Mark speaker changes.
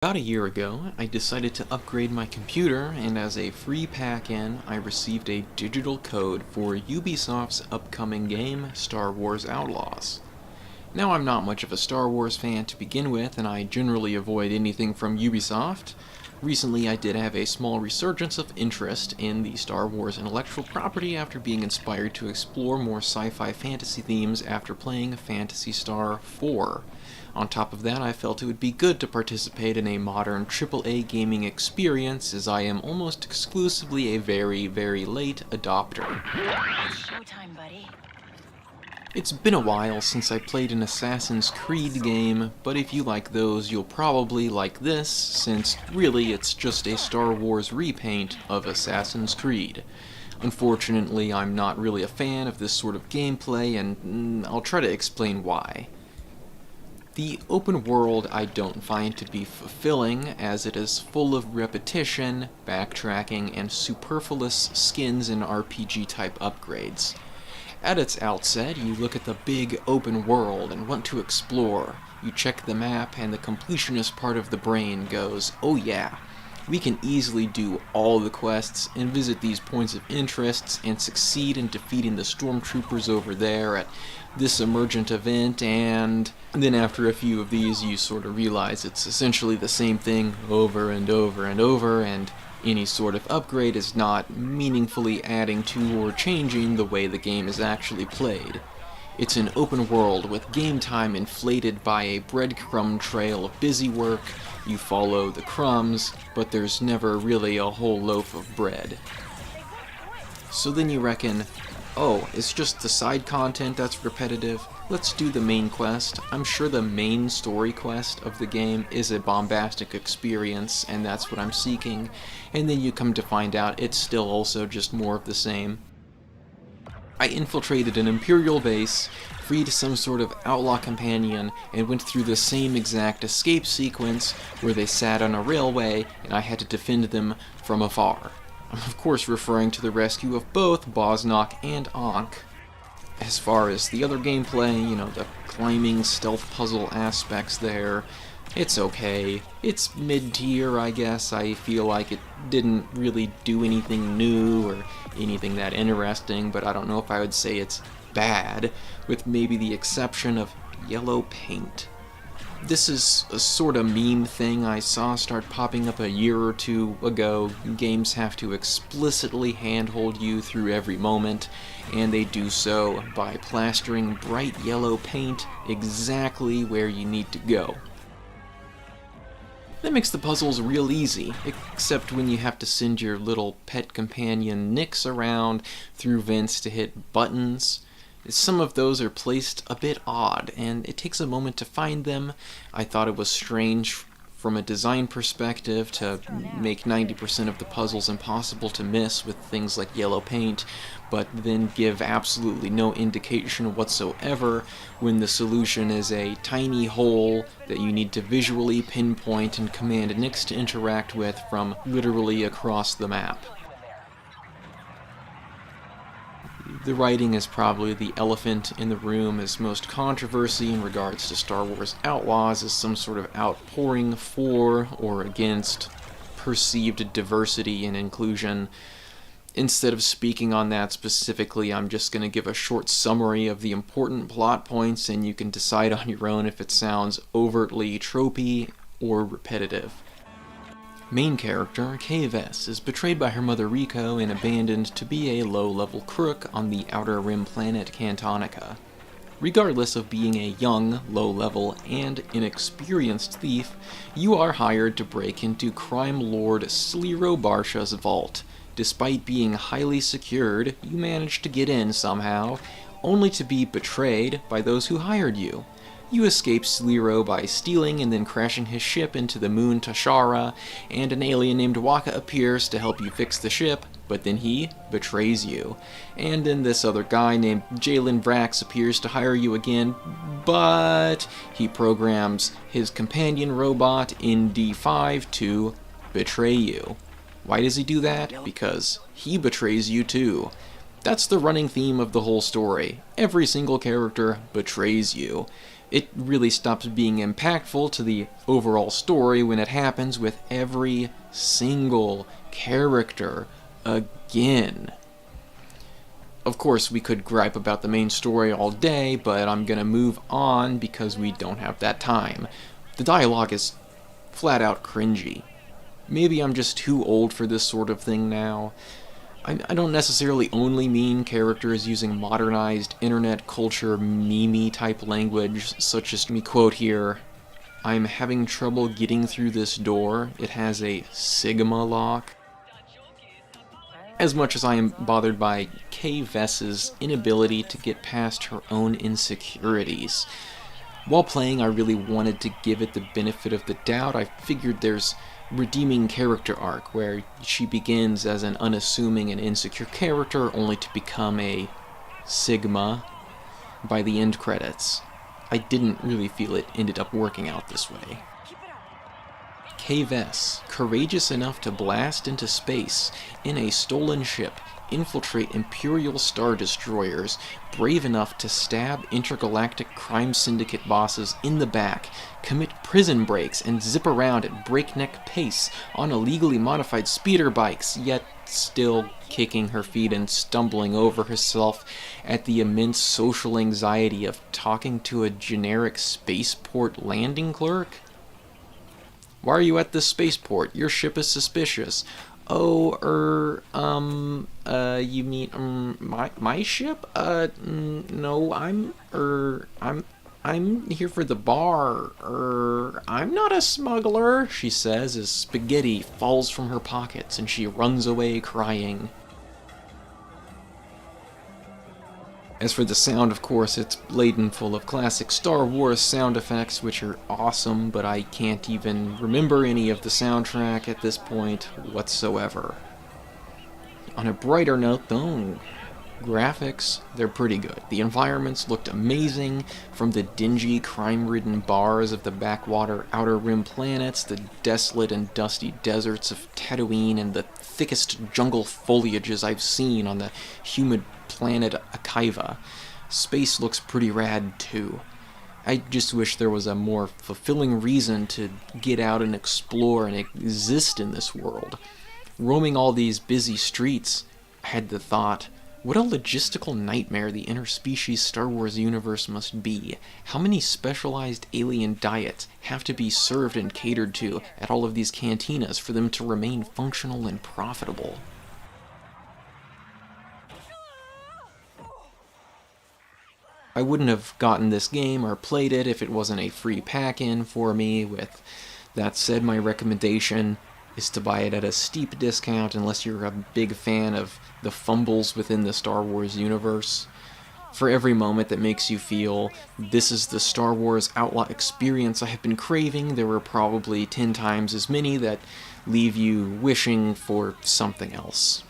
Speaker 1: About a year ago, I decided to upgrade my computer, and as a free pack-in, I received a digital code for Ubisoft's upcoming game, Star Wars Outlaws. Now, I'm not much of a Star Wars fan to begin with, and I generally avoid anything from Ubisoft. Recently, I did have a small resurgence of interest in the Star Wars intellectual property after being inspired to explore more sci-fi fantasy themes after playing Phantasy Star 4. On top of that, I felt it would be good to participate in a modern AAA gaming experience, as I am almost exclusively a very, very late adopter.
Speaker 2: It's showtime, buddy.
Speaker 1: It's been a while since I played an Assassin's Creed game, but if you like those, you'll probably like this, since really it's just a Star Wars repaint of Assassin's Creed. Unfortunately, I'm not really a fan of this sort of gameplay, and I'll try to explain why. The open world I don't find to be fulfilling, as it is full of repetition, backtracking, and superfluous skins and RPG-type upgrades. At its outset, you look at the big open world and want to explore. You check the map, and the completionist part of the brain goes, "Oh yeah, we can easily do all the quests and visit these points of interest and succeed in defeating the stormtroopers over there at this emergent event," and then after a few of these you sort of realize it's essentially the same thing over and over and over, and any sort of upgrade is not meaningfully adding to or changing the way the game is actually played. It's an open world with game time inflated by a breadcrumb trail of busy work. You follow the crumbs, but there's never really a whole loaf of bread. So then you reckon, oh, it's just the side content that's repetitive? Let's do the main quest. I'm sure the main story quest of the game is a bombastic experience, and that's what I'm seeking. And then you come to find out it's still also just more of the same. I infiltrated an Imperial base, freed some sort of outlaw companion, and went through the same exact escape sequence where they sat on a railway and I had to defend them from afar. I'm of course referring to the rescue of both Bosnok and Ankh. As far as the other gameplay, the climbing stealth puzzle aspects there, it's okay. It's mid-tier, I guess. I feel like it didn't really do anything new or anything that interesting, but I don't know if I would say it's bad, with maybe the exception of yellow paint. This is a sort of meme thing I saw start popping up a year or two ago. Games have to explicitly handhold you through every moment, and they do so by plastering bright yellow paint exactly where you need to go. That makes the puzzles real easy, except when you have to send your little pet companion Nyx around through vents to hit buttons. Some of those are placed a bit odd, and it takes a moment to find them. I thought it was strange from a design perspective to make 90% of the puzzles impossible to miss with things like yellow paint, but then give absolutely no indication whatsoever when the solution is a tiny hole that you need to visually pinpoint and command Nyx to interact with from literally across the map. The writing is probably the elephant in the room, as most controversy in regards to Star Wars Outlaws is some sort of outpouring for or against perceived diversity and inclusion. Instead of speaking on that specifically, I'm just going to give a short summary of the important plot points, and you can decide on your own if it sounds overtly tropey or repetitive. Main character, Kves, is betrayed by her mother Rico and abandoned to be a low-level crook on the Outer Rim planet Cantonica. Regardless of being a young, low-level, and inexperienced thief, you are hired to break into crime lord Sliro Barsha's vault. Despite being highly secured, you manage to get in somehow, only to be betrayed by those who hired you. You escape Sliro by stealing and then crashing his ship into the moon Tashara, and an alien named Waka appears to help you fix the ship, but then he betrays you. And then this other guy named Jalen Vrax appears to hire you again, but he programs his companion robot in D5 to betray you. Why does he do that? Because he betrays you too. That's the running theme of the whole story. Every single character betrays you. It really stops being impactful to the overall story when it happens with every single character again. Of course, we could gripe about the main story all day, but I'm gonna move on because we don't have that time. The dialogue is flat out cringy. Maybe I'm just too old for this sort of thing now. I don't necessarily only mean characters using modernized internet culture meme type language, such as me quote here, "I'm having trouble getting through this door. It has a Sigma lock." As much as I am bothered by Kay Vess's inability to get past her own insecurities. While playing, I really wanted to give it the benefit of the doubt. I figured there's redeeming character arc where she begins as an unassuming and insecure character only to become a Sigma by the end credits. I didn't really feel it ended up working out this way. Kay Vess, courageous enough to blast into space in a stolen ship, infiltrate Imperial Star Destroyers, brave enough to stab intergalactic crime syndicate bosses in the back, commit prison breaks, and zip around at breakneck pace on illegally modified speeder bikes, yet still kicking her feet and stumbling over herself at the immense social anxiety of talking to a generic spaceport landing clerk? "Why are you at this spaceport? Your ship is suspicious." "Oh, you mean, my ship? No, I'm here for the bar. I'm not a smuggler," she says as spaghetti falls from her pockets and she runs away crying. As for the sound, of course, it's laden full of classic Star Wars sound effects, which are awesome, but I can't even remember any of the soundtrack at this point whatsoever. On a brighter note, though, graphics, they're pretty good. The environments looked amazing, from the dingy, crime-ridden bars of the backwater Outer Rim planets, the desolate and dusty deserts of Tatooine, and the thickest jungle foliages I've seen on the humid planet Akiva. Space looks pretty rad, too. I just wish there was a more fulfilling reason to get out and explore and exist in this world. Roaming all these busy streets, I had the thought, what a logistical nightmare the interspecies Star Wars universe must be. How many specialized alien diets have to be served and catered to at all of these cantinas for them to remain functional and profitable? I wouldn't have gotten this game or played it if it wasn't a free pack-in for me. With that said, my recommendation is to buy it at a steep discount unless you're a big fan of the fumbles within the Star Wars universe. For every moment that makes you feel, this is the Star Wars Outlaw experience I have been craving, there were probably 10 times as many that leave you wishing for something else.